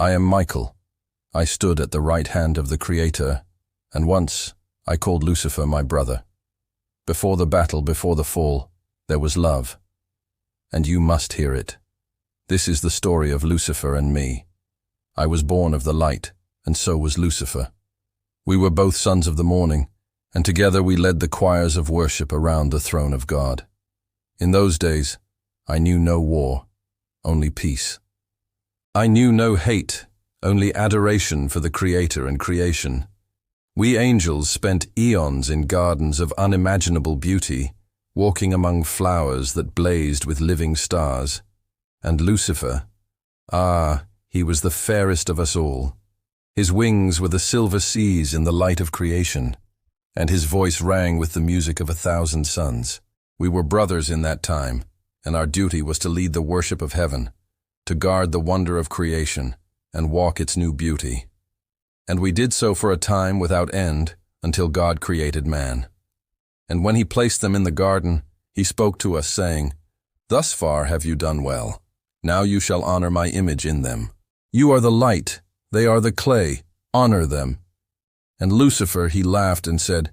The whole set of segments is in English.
I am Michael. I stood at the right hand of the Creator, and once I called Lucifer my brother. Before the battle, before the fall, there was love. And you must hear it. This is the story of Lucifer and me. I was born of the light, and so was Lucifer. We were both sons of the morning, and together we led the choirs of worship around the throne of God. In those days, I knew no war, only peace. I knew no hate, only adoration for the Creator and creation. We angels spent eons in gardens of unimaginable beauty, walking among flowers that blazed with living stars. And Lucifer, he was the fairest of us all. His wings were the silver seas in the light of creation, and his voice rang with the music of 1,000 suns. We were brothers in that time, and our duty was to lead the worship of heaven, to guard the wonder of creation, and walk its new beauty. And we did so for a time without end, until God created man. And when he placed them in the garden, he spoke to us, saying, "Thus far have you done well. Now you shall honor my image in them. You are the light, they are the clay, honor them." And Lucifer, he laughed and said,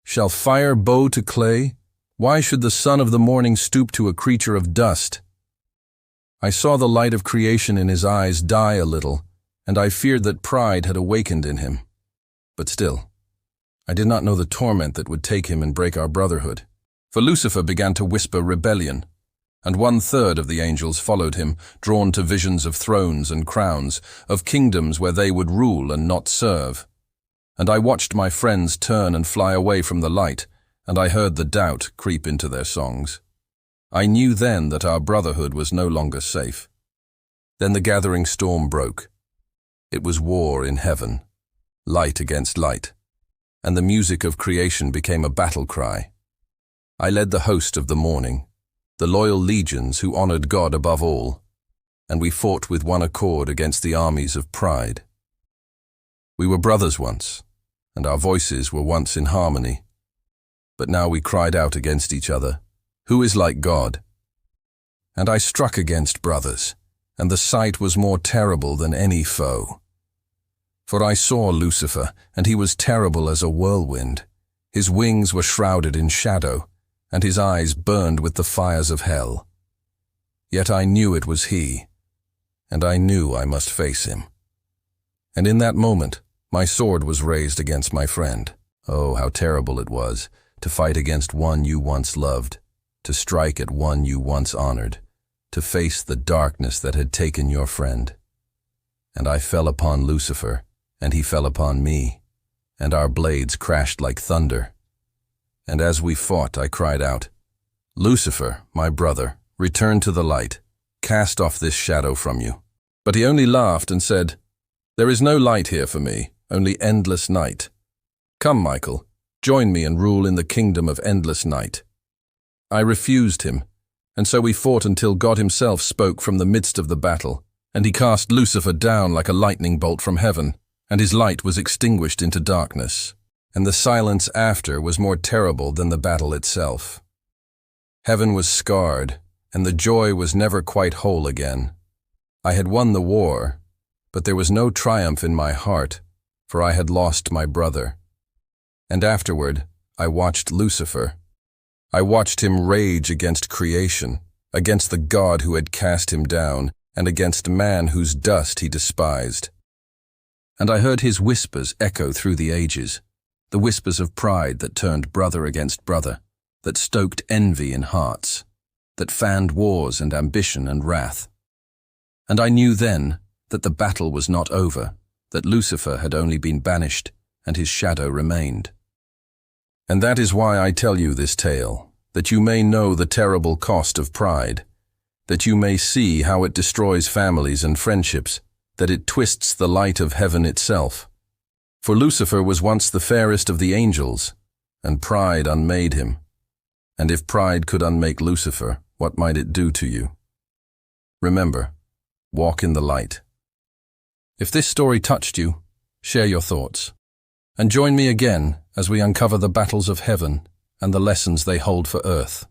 "Shall fire bow to clay? Why should the son of the morning stoop to a creature of dust?" I saw the light of creation in his eyes die a little, and I feared that pride had awakened in him. But still, I did not know the torment that would take him and break our brotherhood. For Lucifer began to whisper rebellion, and 1/3 of the angels followed him, drawn to visions of thrones and crowns, of kingdoms where they would rule and not serve. And I watched my friends turn and fly away from the light, and I heard the doubt creep into their songs. I knew then that our brotherhood was no longer safe. Then the gathering storm broke. It was war in heaven, light against light, and the music of creation became a battle cry. I led the host of the morning, the loyal legions who honored God above all, and we fought with one accord against the armies of pride. We were brothers once, and our voices were once in harmony. But now we cried out against each other, "Who is like God?" And I struck against brothers, and the sight was more terrible than any foe. For I saw Lucifer, and he was terrible as a whirlwind. His wings were shrouded in shadow, and his eyes burned with the fires of hell. Yet I knew it was he, and I knew I must face him. And in that moment, my sword was raised against my friend. Oh, how terrible it was to fight against one you once loved, to strike at one you once honored, to face the darkness that had taken your friend. And I fell upon Lucifer, and he fell upon me, and our blades crashed like thunder. And as we fought, I cried out, "Lucifer, my brother, return to the light, cast off this shadow from you." But he only laughed and said, "There is no light here for me, only endless night. Come, Michael, join me and rule in the kingdom of endless night." I refused him, and so we fought until God himself spoke from the midst of the battle, and he cast Lucifer down like a lightning bolt from heaven, and his light was extinguished into darkness, and the silence after was more terrible than the battle itself. Heaven was scarred, and the joy was never quite whole again. I had won the war, but there was no triumph in my heart, for I had lost my brother. And afterward, I watched Lucifer. I watched him rage against creation, against the God who had cast him down, and against man whose dust he despised. And I heard his whispers echo through the ages, the whispers of pride that turned brother against brother, that stoked envy in hearts, that fanned wars and ambition and wrath. And I knew then that the battle was not over, that Lucifer had only been banished, and his shadow remained. And that is why I tell you this tale, that you may know the terrible cost of pride, that you may see how it destroys families and friendships, that it twists the light of heaven itself. For Lucifer was once the fairest of the angels, and pride unmade him. And if pride could unmake Lucifer, what might it do to you? Remember, walk in the light. If this story touched you, share your thoughts. And join me again as we uncover the battles of heaven and the lessons they hold for earth.